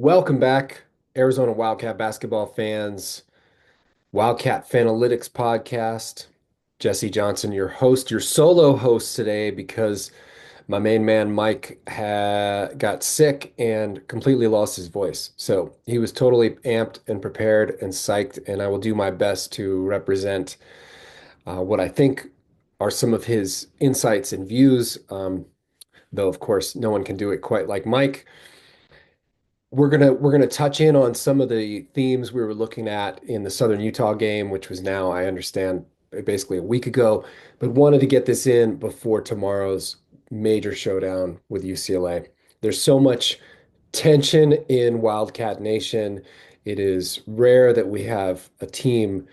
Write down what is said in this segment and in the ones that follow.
Welcome back, Arizona Wildcat basketball fans. Wildcat Fanalytics podcast. Jesse Johnson, your host, your solo host today because my main man Mike got sick and completely lost his voice. So he was totally amped and prepared and psyched, and I will do my best to represent what I think are some of his insights and views. Though, of course, no one can do it quite like Mike. We're gonna touch in on some of the themes we were looking at in the Southern Utah game, which was now, I understand, basically a week ago, but wanted to get this in before tomorrow's major showdown with UCLA. There's so much tension in Wildcat Nation. It is rare that we have a team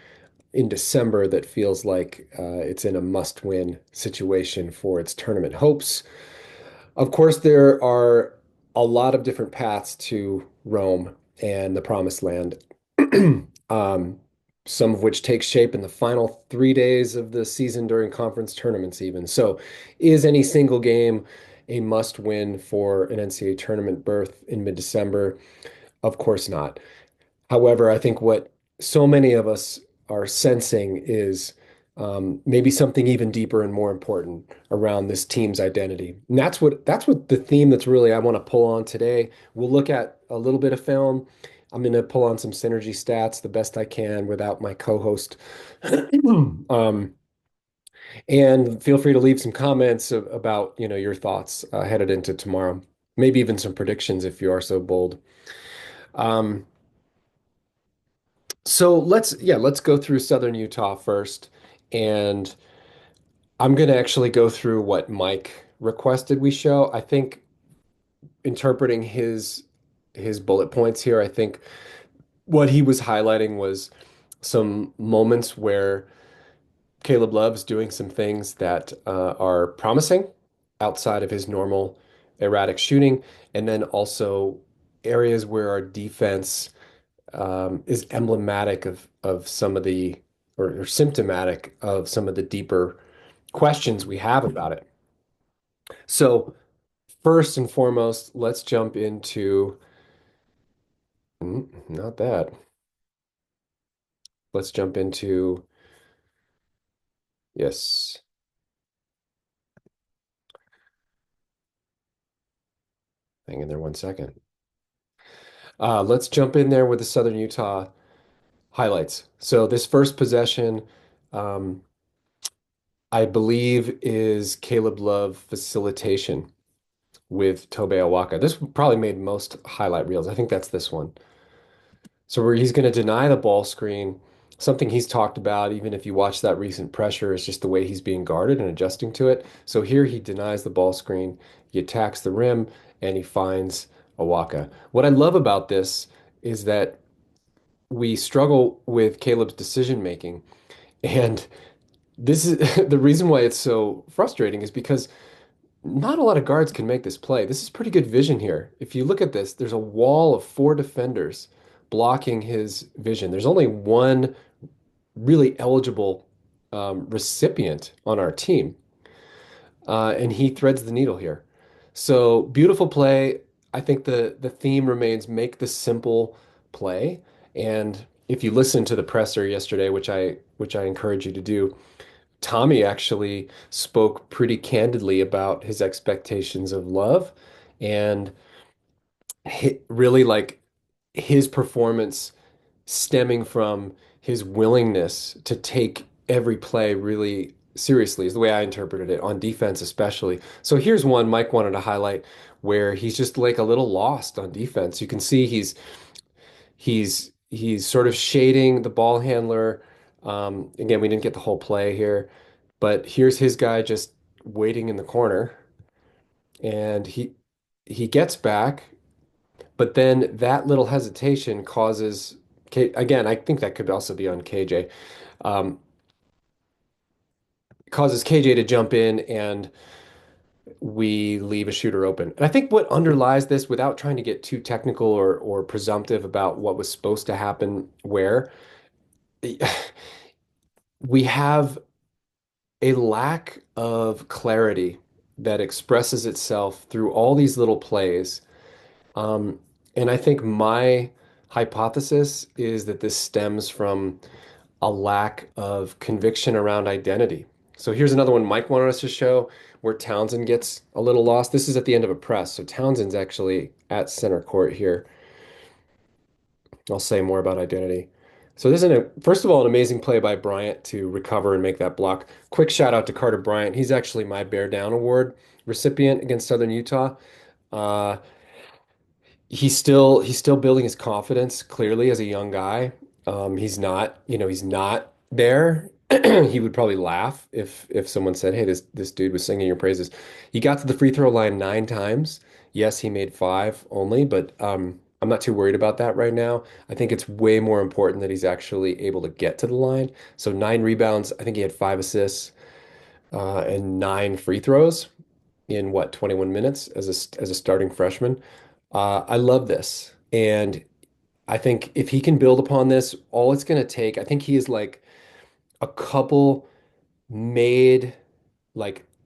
in December that feels like it's in a must-win situation for its tournament hopes. Of course, there are a lot of different paths to Rome and the Promised Land, um, some of which take shape in the final 3 days of the season during conference tournaments, even. So, is any single game a must win for an NCAA tournament berth in mid-December? Of course not. However, I think what so many of us are sensing is maybe something even deeper and more important around this team's identity. And that's what the theme that's really I want to pull on today. We'll look at a little bit of film. I'm going to pull on some synergy stats the best I can without my co-host. And feel free to leave some comments about, your thoughts headed into tomorrow. Maybe even some predictions if you are so bold. Um, So let's go through Southern Utah first. And I'm going to actually go through what Mike requested we show. I think interpreting his bullet points here, I think what he was highlighting was some moments where Caleb Love's doing some things that are promising outside of his normal erratic shooting, and then also areas where our defense is emblematic of some of the or symptomatic of some of the deeper questions we have about it. So first and foremost, let's jump into not that. Let's jump into yes. Hang in there 1 second. Let's jump in there with the Southern Utah highlights. So this first possession, um, I believe, is Caleb Love facilitation with Tobe Awaka. This probably made most highlight reels. I think that's this one. So where he's going to deny the ball screen, something he's talked about, even if you watch that recent pressure, is just the way he's being guarded and adjusting to it. So here he denies the ball screen, he attacks the rim, and he finds Awaka. What I love about this is that we struggle with Caleb's decision making. And this is the reason why it's so frustrating is because not a lot of guards can make this play. This is pretty good vision here. If you look at this, there's a wall of four defenders blocking his vision. There's only one really eligible recipient on our team, and he threads the needle here. So beautiful play. I think the theme remains make the simple play. And if you listen to the presser yesterday, which I encourage you to do, Tommy actually spoke pretty candidly about his expectations of Love and really like his performance stemming from his willingness to take every play really seriously is the way I interpreted it on defense especially. So here's one Mike wanted to highlight where he's just like a little lost on defense. You can see he's sort of shading the ball handler. Again, we didn't get the whole play here, but here's his guy just waiting in the corner, and he gets back, but then that little hesitation causes again, I think that could also be on KJ. Um, causes KJ to jump in and we leave a shooter open. And I think what underlies this, without trying to get too technical or presumptive about what was supposed to happen where, we have a lack of clarity that expresses itself through all these little plays. Um, And I think my hypothesis is that this stems from a lack of conviction around identity. So here's another one Mike wanted us to show where Townsend gets a little lost. This is at the end of a press. So Townsend's actually at center court here. I'll say more about identity. So this is first of all, an amazing play by Bryant to recover and make that block. Quick shout out to Carter Bryant. He's actually my Bear Down Award recipient against Southern Utah. Uh, he's still building his confidence clearly as a young guy. He's not there. He would probably laugh if someone said, "Hey, this dude was singing your praises." He got to the free throw line 9 times. Yes, he made five only, but I'm not too worried about that right now. I think it's way more important that he's actually able to get to the line. So 9 rebounds. I think he had 5 assists and 9 free throws in what, 21 minutes as a starting freshman. I love this. And I think if he can build upon this, all it's going to take, I think he is like a couple made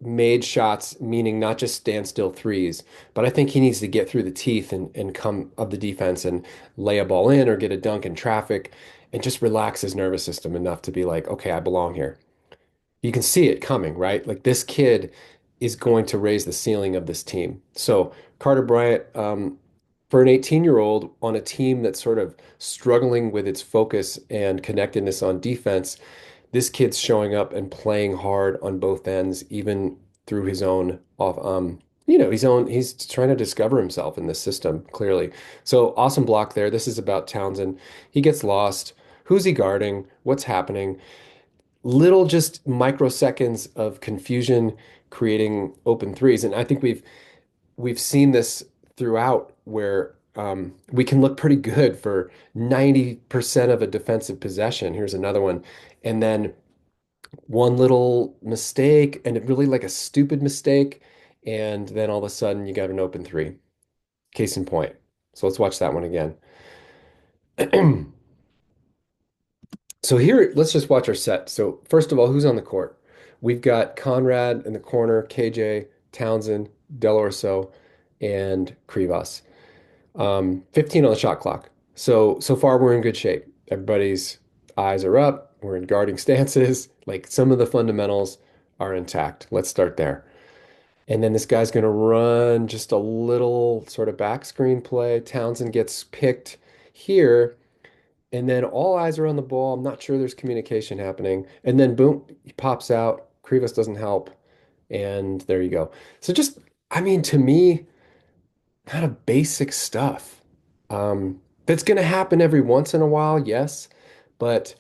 made shots, meaning not just standstill threes, but I think he needs to get through the teeth and come of the defense and lay a ball in or get a dunk in traffic and just relax his nervous system enough to be like, okay, I belong here. You can see it coming, right? Like this kid is going to raise the ceiling of this team. So Carter Bryant, for an 18-year-old on a team that's sort of struggling with its focus and connectedness on defense, this kid's showing up and playing hard on both ends, even through his own off, he's trying to discover himself in this system, clearly. So awesome block there. This is about Townsend. He gets lost. Who's he guarding? What's happening? Little just microseconds of confusion creating open threes. And I think we've seen this throughout where we can look pretty good for 90% of a defensive possession. Here's another one. And then one little mistake and it really like a stupid mistake. And then all of a sudden you got an open three. Case in point. So let's watch that one again. So here, let's just watch our set. So first of all, who's on the court? We've got Conrad in the corner, KJ, Townsend, Del Orso, and Krivas. 15 on the shot clock. So far we're in good shape. Everybody's eyes are up. We're in guarding stances. Like some of the fundamentals are intact. Let's start there. And then this guy's going to run just a little sort of back screen play. Townsend gets picked here. And then all eyes are on the ball. I'm not sure there's communication happening. And then boom, he pops out. Krivas doesn't help. And there you go. So just, I mean, to me, kind of basic stuff. That's going to happen every once in a while, yes, but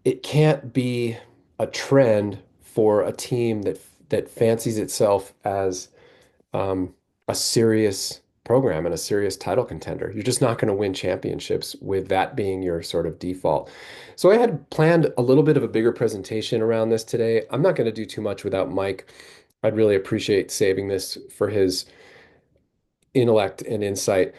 it can't be a trend for a team that fancies itself as um, a serious program and a serious title contender. You're just not going to win championships with that being your sort of default. So I had planned a little bit of a bigger presentation around this today. I'm not going to do too much without Mike. I'd really appreciate saving this for his intellect and insight.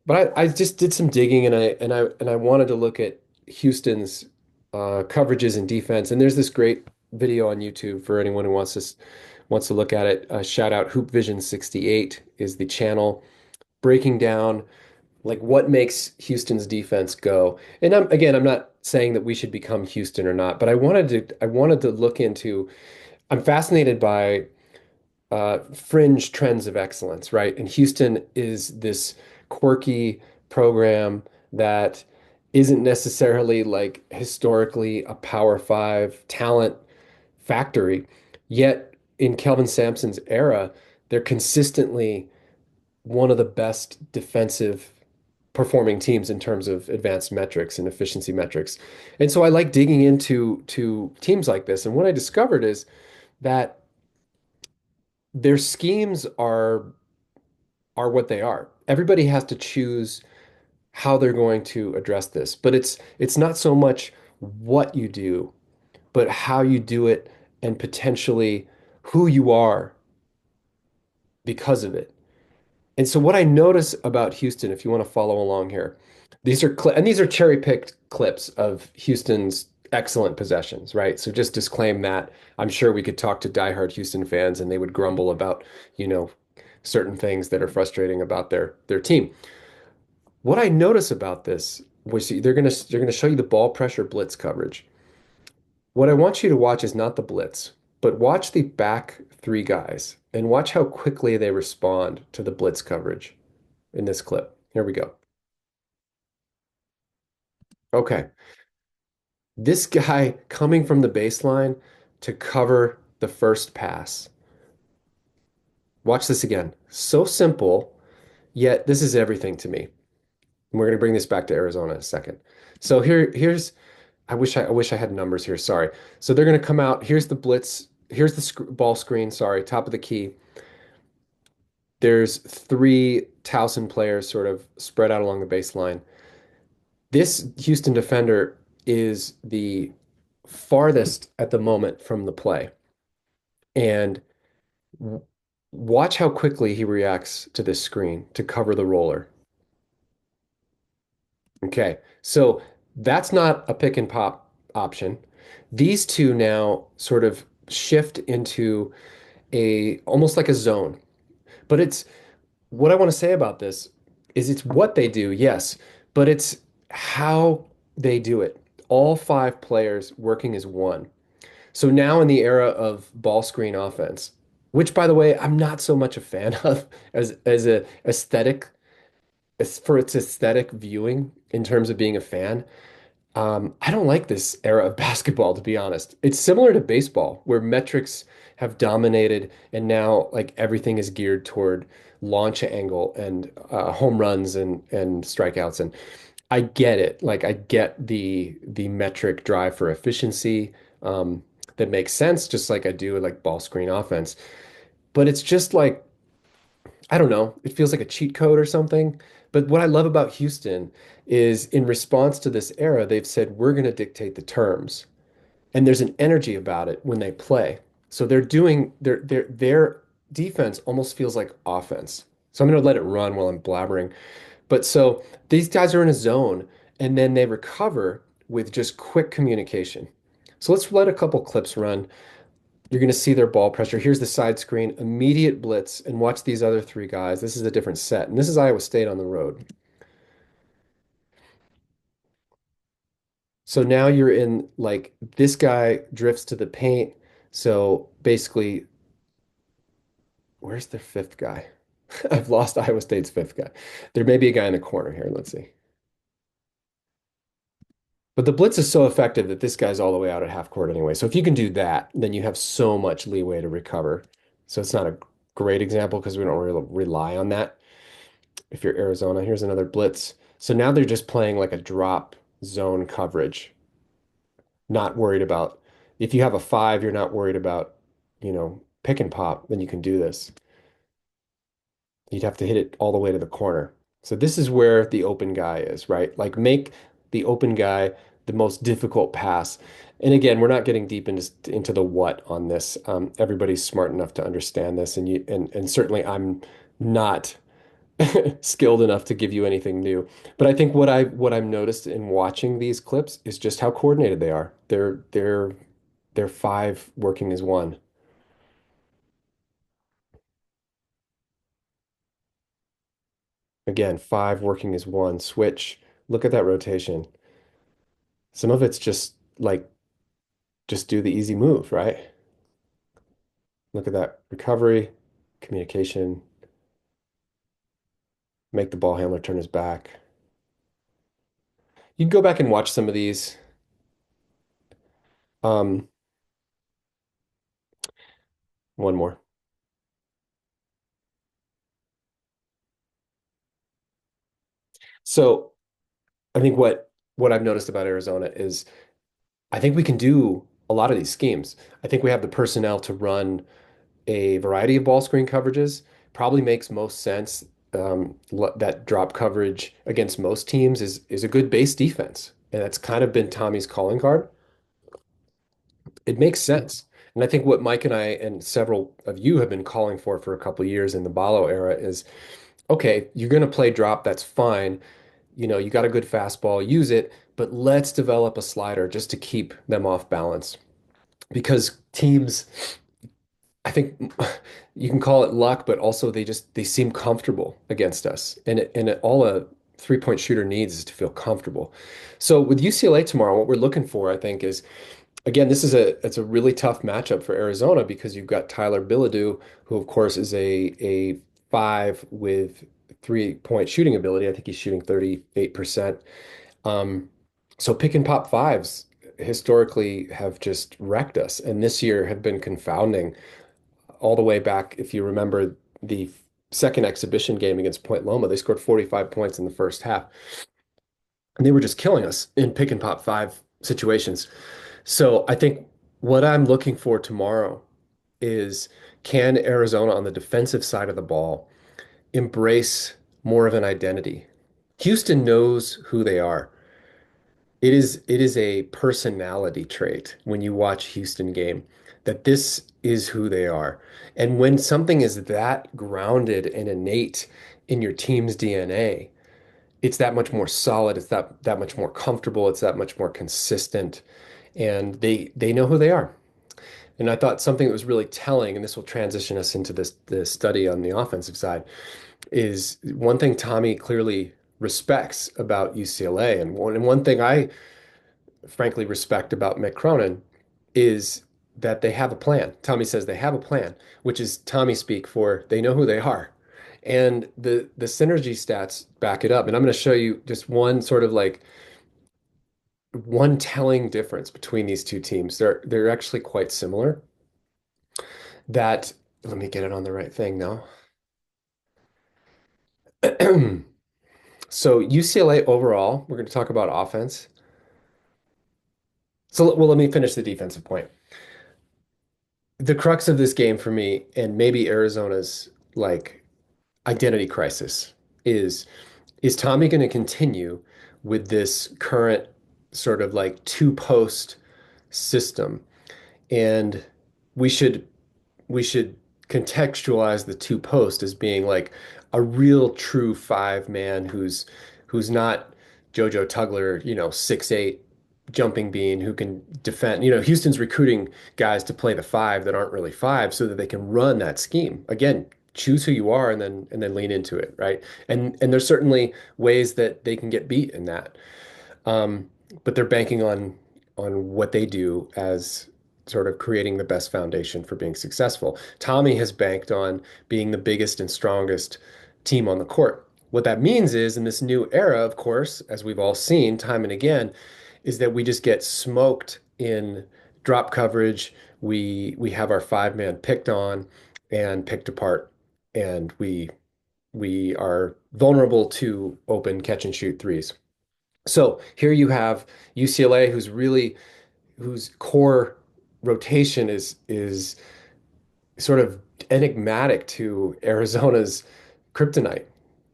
But I just did some digging and I wanted to look at Houston's coverages and defense. And there's this great video on YouTube for anyone who wants to look at it. Shout out Hoop Vision 68 is the channel breaking down like what makes Houston's defense go. And I'm not saying that we should become Houston or not, but I wanted to look into. I'm fascinated by fringe trends of excellence, right? And Houston is this quirky program that isn't necessarily like historically a Power Five talent factory. Yet in Kelvin Sampson's era, they're consistently one of the best defensive performing teams in terms of advanced metrics and efficiency metrics. And so I like digging into to teams like this. And what I discovered is that their schemes are what they are. Everybody has to choose how they're going to address this, but it's not so much what you do, but how you do it and potentially who you are because of it. And so what I notice about Houston, if you want to follow along here, these are cherry-picked clips of Houston's excellent possessions, right? So just disclaim that. I'm sure we could talk to diehard Houston fans and they would grumble about, you know, certain things that are frustrating about their team. What I notice about this was they're gonna show you the ball pressure blitz coverage. What I want you to watch is not the blitz, but watch the back three guys and watch how quickly they respond to the blitz coverage in this clip. Here we go. Okay. This guy coming from the baseline to cover the first pass. Watch this again. So simple, yet this is everything to me. And we're going to bring this back to Arizona in a second. So here's I wish I had numbers here. Sorry. So they're going to come out. Here's the blitz. Here's the ball screen. Sorry, top of the key. There's three Towson players sort of spread out along the baseline. This Houston defender is the farthest at the moment from the play. And w- watch how quickly he reacts to this screen to cover the roller. Okay, so that's not a pick and pop option. These two now sort of shift into a almost like a zone. But it's what I want to say about this is it's what they do, yes, but it's how they do it. All five players working as one. So now in the era of ball screen offense, which by the way, I'm not so much a fan of as a aesthetic, as for its aesthetic viewing in terms of being a fan. I don't like this era of basketball, to be honest. It's similar to baseball, where metrics have dominated, and now like everything is geared toward launch angle and home runs and strikeouts. And I get it. Like I get the metric drive for efficiency. That makes sense, just like I do with like ball screen offense. But it's just like I don't know. It feels like a cheat code or something. But what I love about Houston is in response to this era, they've said, we're going to dictate the terms. And there's an energy about it when they play. So they're doing their defense almost feels like offense. So I'm going to let it run while I'm blabbering. But so these guys are in a zone and then they recover with just quick communication. So let's let a couple clips run. You're going to see their ball pressure. Here's the side screen, immediate blitz, and watch these other three guys. This is a different set, and this is Iowa State on the road. So now you're in like this guy drifts to the paint. So basically, where's their fifth guy? I've lost Iowa State's fifth guy. There may be a guy in the corner here. Let's see. But the blitz is so effective that this guy's all the way out at half court anyway. So if you can do that, then you have so much leeway to recover. So it's not a great example because we don't really rely on that. If you're Arizona, here's another blitz. So now they're just playing like a drop zone coverage, not worried about if you have a five, you're not worried about, pick and pop, then you can do this. You'd have to hit it all the way to the corner. So this is where the open guy is, right? Like make the open guy the most difficult pass. And again, we're not getting deep into the what on this. Everybody's smart enough to understand this, and certainly I'm not skilled enough to give you anything new. But I think what I'm noticed in watching these clips is just how coordinated they are. They're five working as one. Again, five working as one. Switch. Look at that rotation. Some of it's just like just do the easy move, right? Look at that recovery, communication, make the ball handler turn his back. You can go back and watch some of these. Um, one more. So I think what I've noticed about Arizona is I think we can do a lot of these schemes. I think we have the personnel to run a variety of ball screen coverages. Probably makes most sense. That drop coverage against most teams is a good base defense, and that's kind of been Tommy's calling card. It makes sense. And I think what Mike and I and several of you have been calling for a couple of years in the Balo era is, okay, you're going to play drop, that's fine. You got a good fastball, use it, but let's develop a slider just to keep them off balance because teams I think you can call it luck, but also they seem comfortable against us. All a three-point shooter needs is to feel comfortable. So with UCLA tomorrow, what we're looking for, I think, is again, it's a really tough matchup for Arizona because you've got Tyler Bilodeau, who of course is a five with three-point shooting ability. I think he's shooting 38%. Um, so pick and pop fives historically have just wrecked us, and this year have been confounding all the way back. If you remember the second exhibition game against Point Loma, they scored 45 points in the first half, and they were just killing us in pick and pop five situations. So I think what I'm looking for tomorrow is can Arizona on the defensive side of the ball embrace more of an identity? Houston knows who they are. It is a personality trait when you watch Houston game that this is who they are. And when something is that grounded and innate in your team's DNA, it's that much more solid, it's that much more comfortable, it's that much more consistent, and they know who they are. And I thought something that was really telling, and this will transition us into this study on the offensive side, is one thing Tommy clearly respects about UCLA, and one thing I frankly respect about Mick Cronin is that they have a plan. Tommy says they have a plan, which is Tommy speak for they know who they are. And the synergy stats back it up. And I'm going to show you just one sort of like one telling difference between these two teams. They're actually quite similar. That let me get it on the right thing now. So UCLA overall, we're going to talk about offense. So well, let me finish the defensive point. The crux of this game for me, and maybe Arizona's like identity crisis, is is Tommy going to continue with this current sort of like two post system? And we should we should contextualize the two post as being like a real true five man who's not JoJo Tugler, 6'8" jumping bean who can defend. Houston's recruiting guys to play the five that aren't really five so that they can run that scheme. Again, choose who you are and then lean into it, right? And there's certainly ways that they can get beat in that. Um, but they're banking on what they do as sort of creating the best foundation for being successful. Tommy has banked on being the biggest and strongest team on the court. What that means is in this new era, of course, as we've all seen time and again, is that we just get smoked in drop coverage. We have our five-man picked on and picked apart, and we are vulnerable to open catch and shoot threes. So here you have UCLA, whose core rotation is sort of enigmatic to Arizona's kryptonite.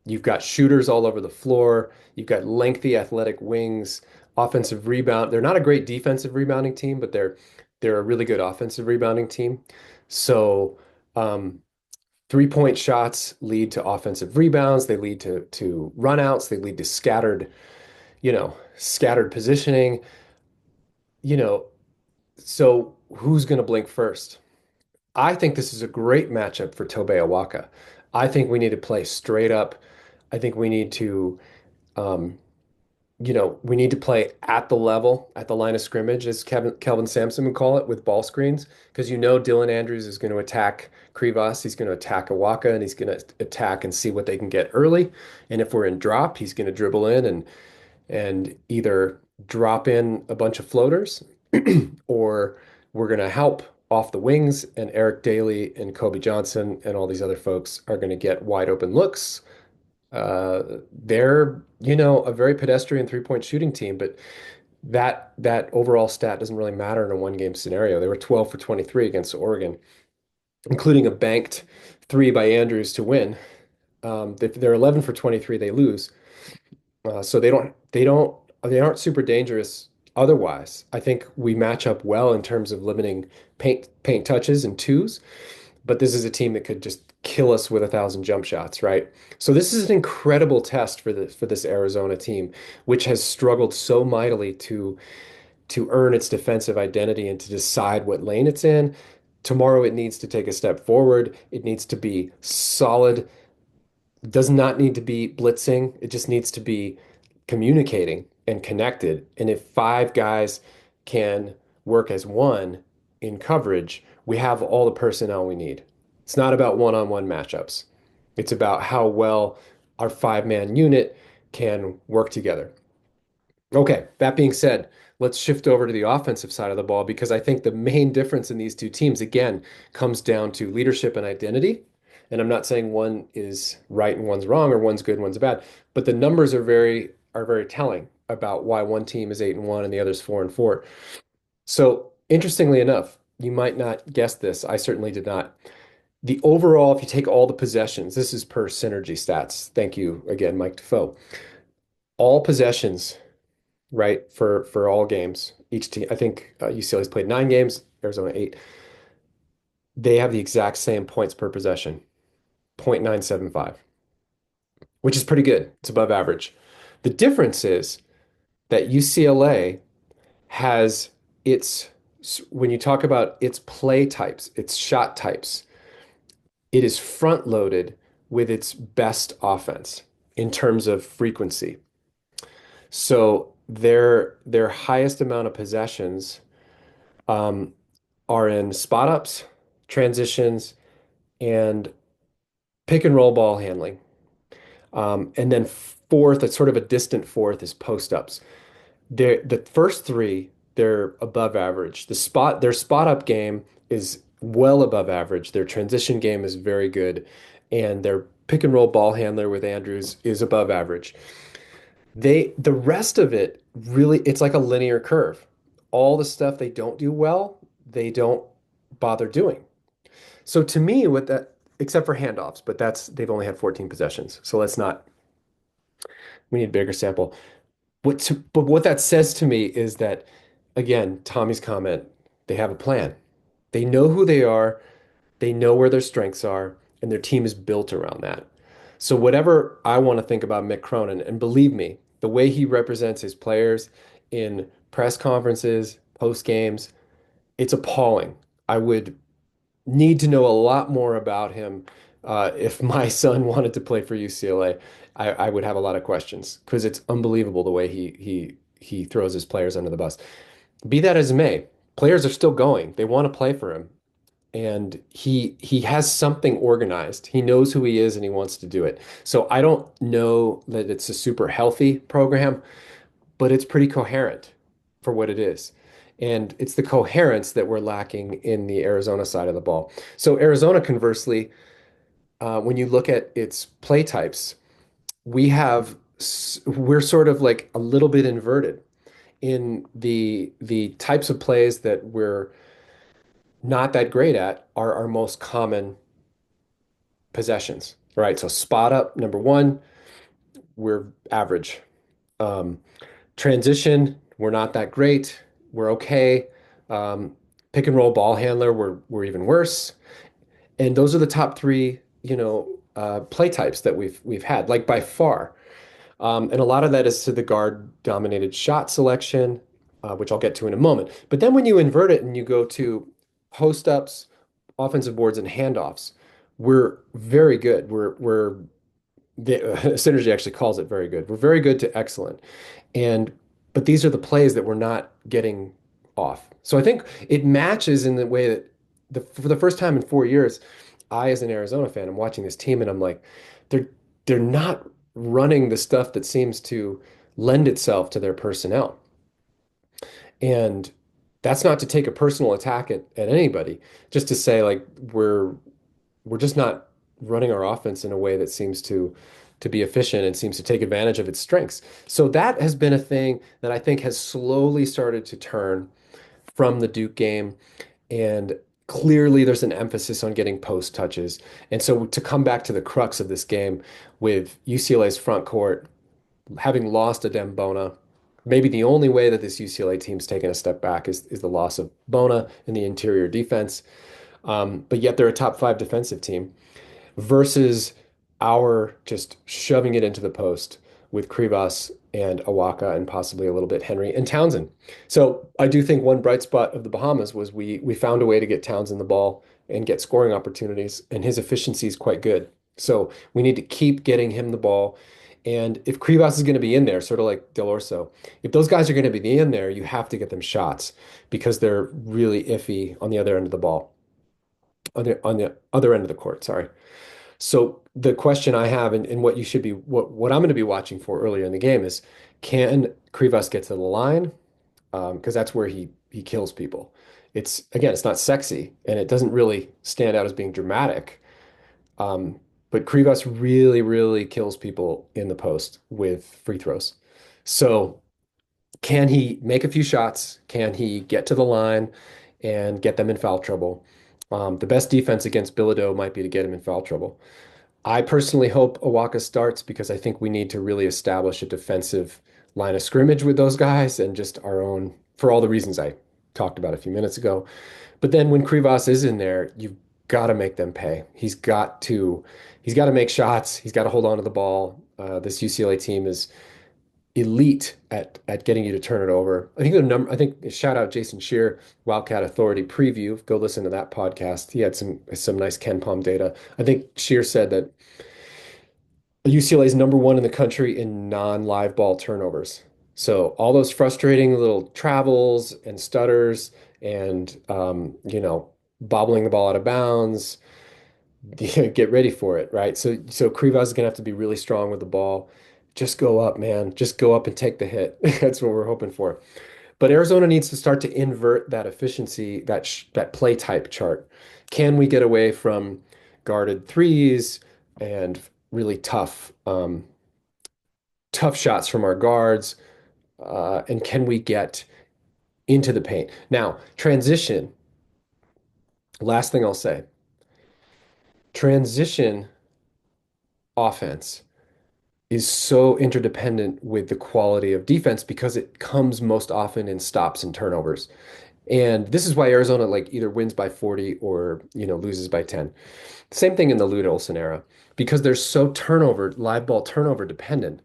You've got shooters all over the floor. You've got lengthy athletic wings, offensive rebound. They're not a great defensive rebounding team, but they're a really good offensive rebounding team. So three-point shots lead to offensive rebounds. They lead to runouts. They lead to scattered positioning. You know, so who's going to blink first? I think this is a great matchup for Tobe Awaka. I think we need to play straight up. I think we need to, um, we need to play at the level, at the line of scrimmage, as Kelvin Sampson would call it, with ball screens, because Dylan Andrews is going to attack Krivas, he's going to attack Awaka, and he's going to attack and see what they can get early. And if we're in drop, he's going to dribble in and either drop in a bunch of floaters or we're going to help off the wings, and Eric Daly and Kobe Johnson and all these other folks are going to get wide open looks. They're, a very pedestrian three-point shooting team, but that overall stat doesn't really matter in a one-game scenario. They were 12 for 23 against Oregon, including a banked three by Andrews to win. If they're 11 for 23, they lose. So they aren't super dangerous otherwise. I think we match up well in terms of limiting paint touches and twos, but this is a team that could just kill us with 1,000 jump shots, right? So this is an incredible test for this Arizona team, which has struggled so mightily to earn its defensive identity and to decide what lane it's in. Tomorrow it needs to take a step forward. It needs to be solid. It does not need to be blitzing. It just needs to be communicating and connected. And if five guys can work as one in coverage, we have all the personnel we need. It's not about one-on-one matchups. It's about how well our five-man unit can work together. Okay, that being said, let's shift over to the offensive side of the ball because I think the main difference in these two teams, again, comes down to leadership and identity. And I'm not saying one is right and one's wrong or one's good and one's bad, but the numbers are very telling about why one team is 8-1 and the other's 4-4. So interestingly enough, you might not guess this. I certainly did not. The overall, if you take all the possessions, this is per synergy stats. Thank you again, Mike Defoe. All possessions, right, for all games. Each team, I think UCLA's played 9 games, Arizona 8. They have the exact same points per possession, 0.975, which is pretty good. It's above average. The difference is that UCLA has its, when you talk about its play types, its shot types, it is front loaded with its best offense in terms of frequency. So their highest amount of possessions um, are in spot ups, transitions, and pick and roll ball handling. And then fourth, it's sort of a distant fourth, is post ups. The first three, they're above average. Their spot up game is well above average. Their transition game is very good, and their pick and roll ball handler with Andrews is above average. The rest of it really, it's like a linear curve. All the stuff they don't do well, they don't bother doing. So to me, with that, except for handoffs, but they've only had 14 possessions. So let's not, we need a bigger sample. But what that says to me is that, again, Tommy's comment, they have a plan. They know who they are, they know where their strengths are, and their team is built around that. So whatever I want to think about Mick Cronin, and believe me, the way he represents his players in press conferences, post games, it's appalling. I would need to know a lot more about him. If my son wanted to play for UCLA, I would have a lot of questions because it's unbelievable the way he throws his players under the bus. Be that as it may, players are still going. They want to play for him, and he has something organized. He knows who he is, and he wants to do it. So I don't know that it's a super healthy program, but it's pretty coherent for what it is. And it's the coherence that we're lacking in the Arizona side of the ball. So Arizona, conversely, when you look at its play types, we're sort of like a little bit inverted in the types of plays that we're not that great at are our most common possessions, right? So spot up, number one, we're average. Um, Transition, we're not that great. We're okay. Pick and roll ball handler, we're even worse. And those are the top three, play types that we've had, like by far. And a lot of that is to the guard dominated shot selection, which I'll get to in a moment. But then when you invert it and you go to post ups, offensive boards, and handoffs, we're very good. Synergy actually calls it very good. We're very good to excellent. And but these are the plays that we're not getting off. So I think it matches in the way that for the first time in 4 years, I, as an Arizona fan, I'm watching this team and I'm like, they're they're not running the stuff that seems to lend itself to their personnel. And that's not to take a personal attack at anybody, just to say like we're just not running our offense in a way that seems to be efficient and seems to take advantage of its strengths. So that has been a thing that I think has slowly started to turn from the Duke game. And clearly there's an emphasis on getting post touches. And so to come back to the crux of this game with UCLA's front court, having lost a Bona, maybe the only way that this UCLA team's taken a step back is the loss of Bona in the interior defense. But yet they're a top five defensive team versus our just shoving it into the post. with Krivas and Awaka and possibly a little bit Henry and Townsend. So I do think one bright spot of the Bahamas was we found a way to get Townsend the ball and get scoring opportunities, and his efficiency is quite good. So we need to keep getting him the ball. And if Krivas is going to be in there, sort of like Del Orso, if those guys are going to be in there, you have to get them shots because they're really iffy on the other end of the ball, on the other end of the court, sorry. So the question I have and what you should be what I'm going to be watching for earlier in the game is can Krivas get to the line? Because that's where he kills people. It's again, it's not sexy and it doesn't really stand out as being dramatic. Um, but Krivas really, really kills people in the post with free throws. So can he make a few shots? Can he get to the line and get them in foul trouble? The best defense against Bilodeau might be to get him in foul trouble. I personally hope Awaka starts because I think we need to really establish a defensive line of scrimmage with those guys and just our own, for all the reasons I talked about a few minutes ago. But then when Krivas is in there, you've got to make them pay. He's got to make shots. He's got to hold on to the ball. This UCLA team is elite at getting you to turn it over. I think shout out Jason Shear, Wildcat Authority preview. Go listen to that podcast. He had some nice Ken Palm data. I think Shear said that UCLA is number one in the country in non-live ball turnovers. So all those frustrating little travels and stutters and bobbling the ball out of bounds, get ready for it, right? So Krivas is gonna have to be really strong with the ball. Just go up, man. Just go up and take the hit. That's what we're hoping for. But Arizona needs to start to invert that efficiency, that play type chart. Can we get away from guarded threes and really tough shots from our guards? And can we get into the paint? Now, transition. Last thing I'll say, transition offense is so interdependent with the quality of defense because it comes most often in stops and turnovers. And this is why Arizona like either wins by 40 or, loses by 10. Same thing in the Lute Olson era because they're so live ball turnover dependent.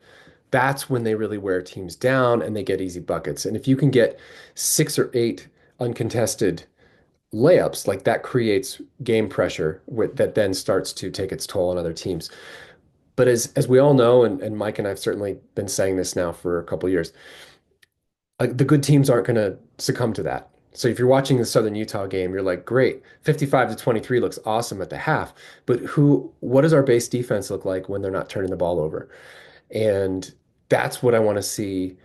That's when they really wear teams down and they get easy buckets. And if you can get 6 or 8 uncontested layups, like that creates game pressure that then starts to take its toll on other teams. But as we all know, and Mike and I've certainly been saying this now for a couple of years, the good teams aren't going to succumb to that. So if you're watching the Southern Utah game, you're like, great, 55-23 looks awesome at the half. But what does our base defense look like when they're not turning the ball over? And that's what I want to see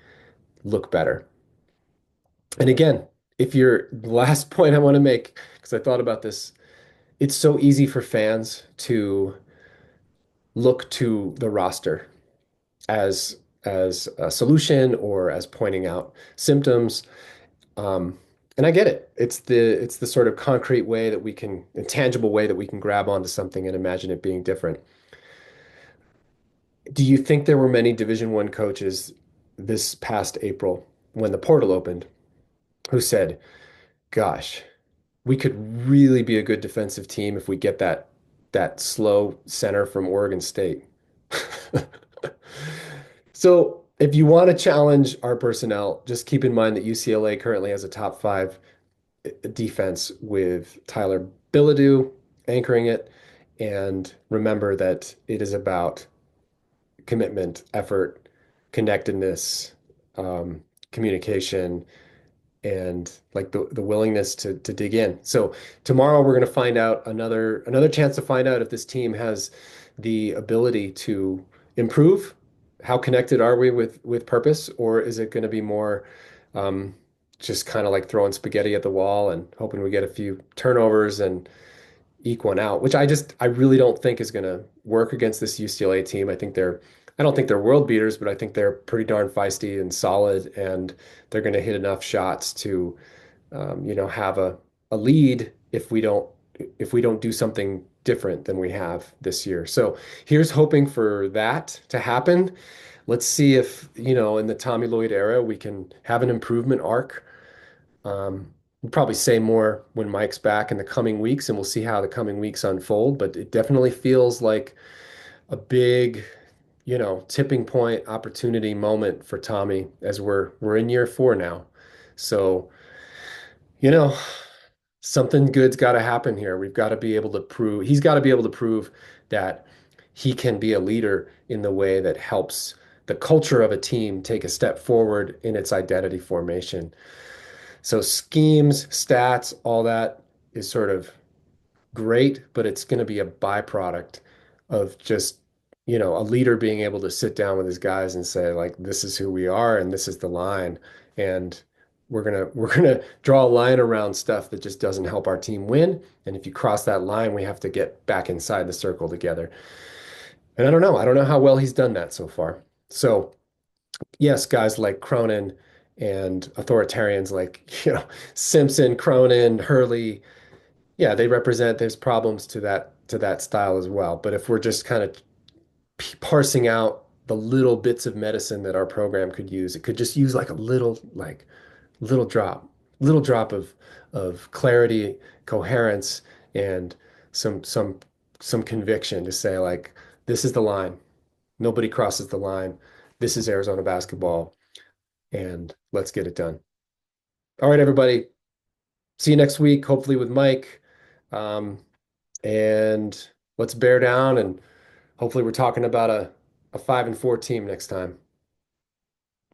look better. And again, the last point I want to make, because I thought about this, it's so easy for fans to look to the roster as a solution or as pointing out symptoms. And I get it. It's the sort of concrete way that a tangible way that we can grab onto something and imagine it being different. Do you think there were many Division I coaches this past April when the portal opened who said, "Gosh, we could really be a good defensive team if we get that slow center from Oregon State." So if you want to challenge our personnel, just keep in mind that UCLA currently has a top five defense with Tyler Bilodeau anchoring it. And remember that it is about commitment, effort, connectedness, communication, and like the willingness to dig in. So tomorrow we're going to find out another chance to find out if this team has the ability to improve. How connected are we with purpose, or is it going to be more just kind of like throwing spaghetti at the wall and hoping we get a few turnovers and eke one out, which I really don't think is going to work against this UCLA team. I don't think they're world beaters, but I think they're pretty darn feisty and solid, and they're going to hit enough shots to, have a lead if we don't do something different than we have this year. So here's hoping for that to happen. Let's see if, in the Tommy Lloyd era, we can have an improvement arc. We'll probably say more when Mike's back in the coming weeks, and we'll see how the coming weeks unfold. But it definitely feels like a big, tipping point opportunity moment for Tommy as we're in year 4 now. So, you know, something good's got to happen here. We've got to be able to prove, he's got to be able to prove that he can be a leader in the way that helps the culture of a team take a step forward in its identity formation. So schemes, stats, all that is sort of great, but it's going to be a byproduct of just, a leader being able to sit down with his guys and say, like, this is who we are and this is the line. And we're gonna draw a line around stuff that just doesn't help our team win. And if you cross that line, we have to get back inside the circle together. And I don't know. I don't know how well he's done that so far. So yes, guys like Cronin and authoritarians like, Simpson, Cronin, Hurley, yeah, they represent there's problems to that style as well. But if we're just kind of parsing out the little bits of medicine that our program could use, it could just use like a little drop, little drop of clarity, coherence, and some some some conviction to say like this is the line. Nobody crosses the line. This is Arizona basketball, and let's get it done. All right, everybody. See you next week, hopefully with Mike. Um, and let's bear down and hopefully we're talking about a 5-4 team next time.